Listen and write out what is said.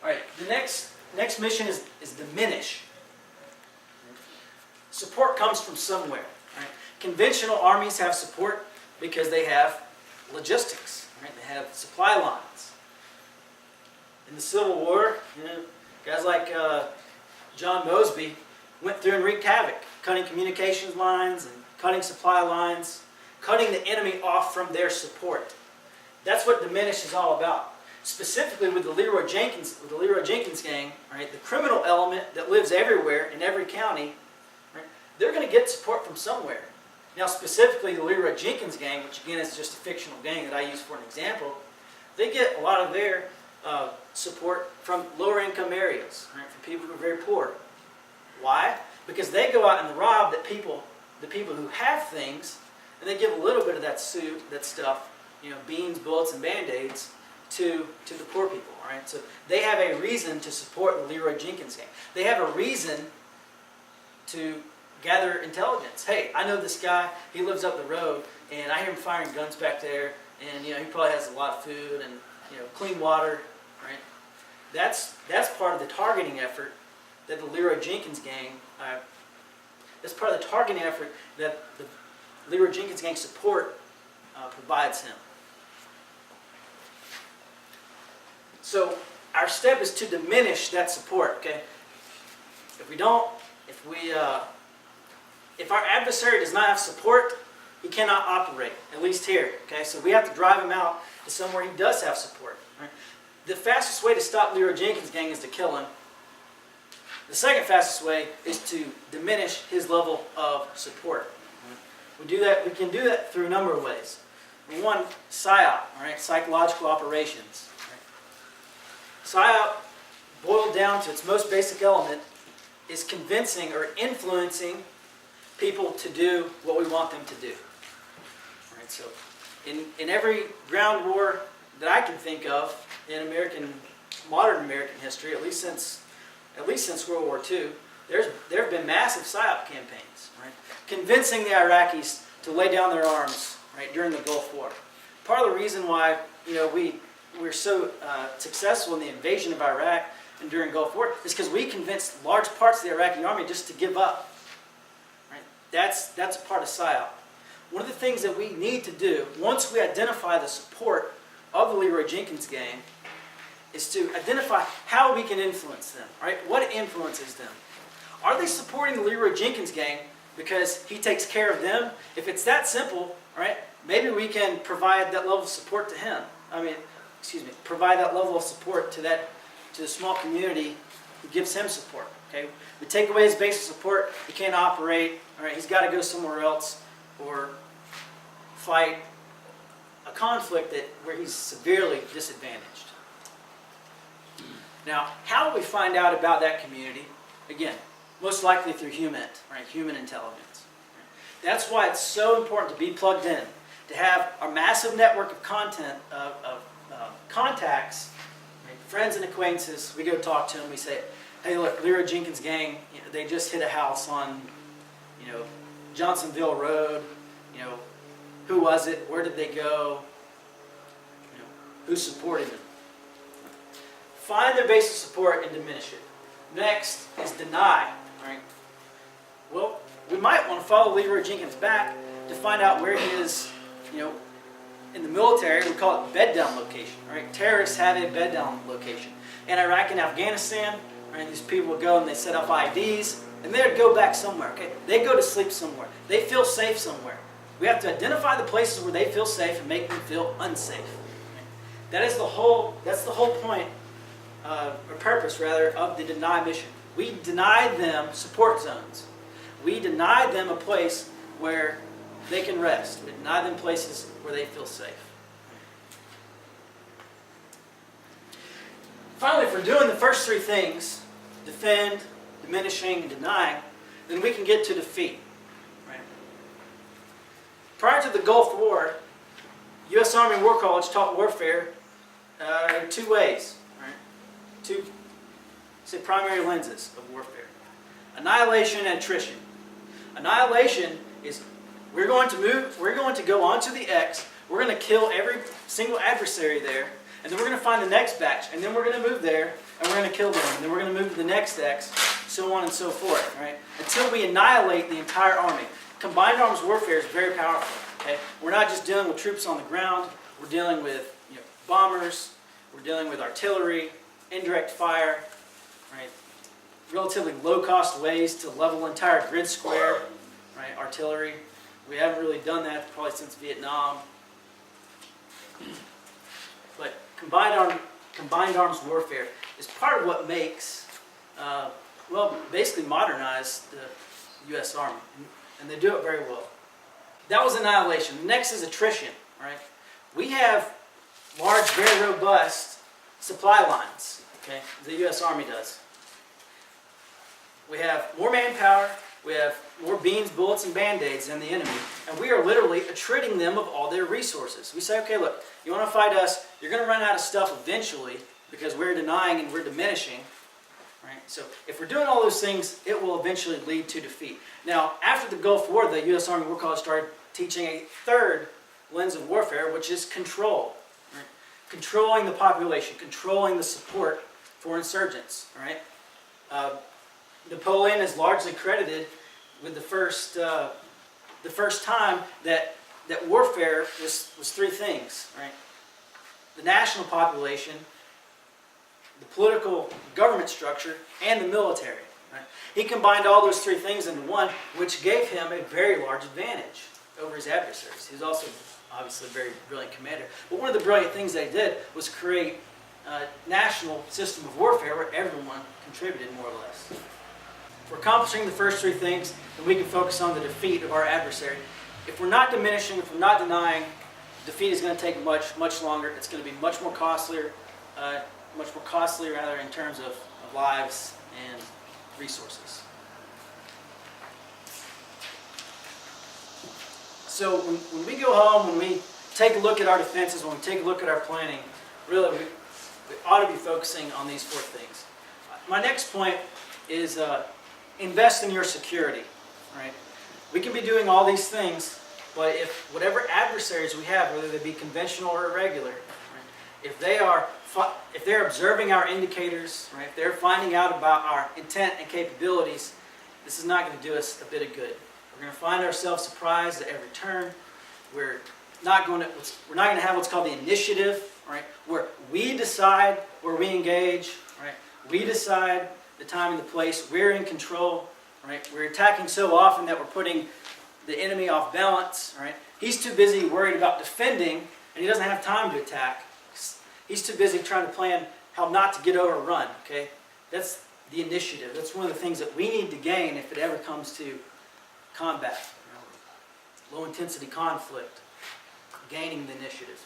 All right, the next mission is diminish. Support comes from somewhere. Right? Conventional armies have support because they have logistics. Right? They have supply lines. In the Civil War, guys like John Mosby went through and wreaked havoc, cutting communications lines and cutting supply lines, cutting the enemy off from their support. That's what diminish is all about. Specifically with the Leroy Jenkins gang, right, the criminal element that lives everywhere in every county, right, they're going to get support from somewhere. Now specifically the Leroy Jenkins gang, which again is just a fictional gang that I use for an example, they get a lot of their support from lower income areas, right, from people who are very poor. Why? Because they go out and rob the people who have things, and they give a little bit of that stuff, beans, bullets, and Band-Aids to the poor people. Right? So they have a reason to support the Leroy Jenkins gang. They have a reason to gather intelligence. Hey, I know this guy. He lives up the road, and I hear him firing guns back there, and he probably has a lot of food and clean water. Right? That's part of the targeting effort that the Leroy Jenkins gang. That's part of the targeting effort that the Leroy Jenkins gang support provides him. So our step is to diminish that support. Okay, if our adversary does not have support, he cannot operate. At least here. Okay, so we have to drive him out to somewhere he does have support. Right? The fastest way to stop Leroy Jenkins gang is to kill him. The second fastest way is to diminish his level of support. We can do that through a number of ways. One, PSYOP, right? Psychological operations. PSYOP, boiled down to its most basic element, is convincing or influencing people to do what we want them to do. Right, so in every ground war that I can think of in modern American history, at least since World War II, there have been massive PSYOP campaigns, right? Convincing the Iraqis to lay down their arms, right, during the Gulf War. Part of the reason why we're so successful in the invasion of Iraq and during Gulf War is because we convinced large parts of the Iraqi army just to give up. Right? That's a part of PSYOP. One of the things that we need to do once we identify the support of the Leroy Jenkins gang is to identify how we can influence them. Right? What influences them? Are they supporting the Leroy Jenkins gang because he takes care of them? If it's that simple, right, maybe we can provide that level of support to him. Provide that level of support to the small community who gives him support. Okay, we take away his basic support, he can't operate. All right, he's got to go somewhere else or fight a conflict where he's severely disadvantaged. Now, how do we find out about that community? Again, most likely through human intelligence. That's why it's so important to be plugged in, to have a massive network of contacts, right, friends and acquaintances. We go talk to them. We say, "Hey, look, Leroy Jenkins gang. They just hit a house on, Johnsonville Road. Who was it? Where did they go? Who's supporting them?" Find their basic support and diminish it. Next is deny. Right? Well, we might want to follow Leroy Jenkins back to find out where he is, in the military. We call it bed down location. Right? Terrorists have a bed down location. In Iraq and Afghanistan, right, these people would go and they set up IDs, and they'd go back somewhere. Okay? They go to sleep somewhere. They feel safe somewhere. We have to identify the places where they feel safe and make them feel unsafe. That's the whole point, or purpose rather, of the deny mission. We deny them support zones. We deny them a place where they can rest. We deny them places where they feel safe. Finally, if we're doing the first three things, defend, diminishing, and denying, then we can get to defeat. Right? Prior to the Gulf War, U.S. Army War College taught warfare in two ways. Right? Two primary lenses of warfare. Annihilation and attrition. Annihilation is we're going to go onto the X, we're going to kill every single adversary there, And then we're going to find the next batch, and then we're going to move there, and we're going to kill them, and then we're going to move to the next X, so on and so forth, right? Until we annihilate the entire army. Combined arms warfare is very powerful, okay? We're not just dealing with troops on the ground, we're dealing with bombers, we're dealing with artillery, indirect fire, right? Relatively low-cost ways to level entire grid square, right? Artillery. We haven't really done that probably since Vietnam. But combined arms warfare is part of what makes, basically modernize the U.S. Army, and they do it very well. That was annihilation. Next is attrition, right? We have large, very robust supply lines, okay? The U.S. Army does. We have more manpower, we have more beans, bullets, and band-aids than the enemy, and we are literally attriting them of all their resources. We say, okay, look, you want to fight us, you're going to run out of stuff eventually because we're denying and we're diminishing. Right? So if we're doing all those things, it will eventually lead to defeat. Now, after the Gulf War, the U.S. Army War College started teaching a third lens of warfare, which is control. Right? Controlling the population, controlling the support for insurgents. Right? Napoleon is largely credited with the first time that warfare was three things. Right? The national population, the political government structure, and the military. Right? He combined all those three things into one, which gave him a very large advantage over his adversaries. He was also obviously a very brilliant commander. But one of the brilliant things they did was create a national system of warfare where everyone contributed more or less. If we're accomplishing the first three things, then we can focus on the defeat of our adversary. If we're not diminishing, if we're not denying, defeat is going to take much longer. It's going to be much more costly rather in terms of lives and resources. So when we go home, when we take a look at our defenses, when we take a look at our planning, really we ought to be focusing on these four things. My next point is invest in your security. Right? We can be doing all these things, but if whatever adversaries we have, whether they be conventional or irregular, right, if they're observing our indicators, right, if they're finding out about our intent and capabilities, this is not going to do us a bit of good. We're going to find ourselves surprised at every turn. We're not going to have what's called the initiative, right, where we decide where we engage, right, we decide the time and the place. We're in control, right. We're attacking so often that we're putting the enemy off balance, right. He's too busy worried about defending, and he doesn't have time to attack. He's too busy trying to plan how not to get overrun, okay? That's the initiative. That's one of the things that we need to gain if it ever comes to combat, low-intensity conflict, gaining the initiative.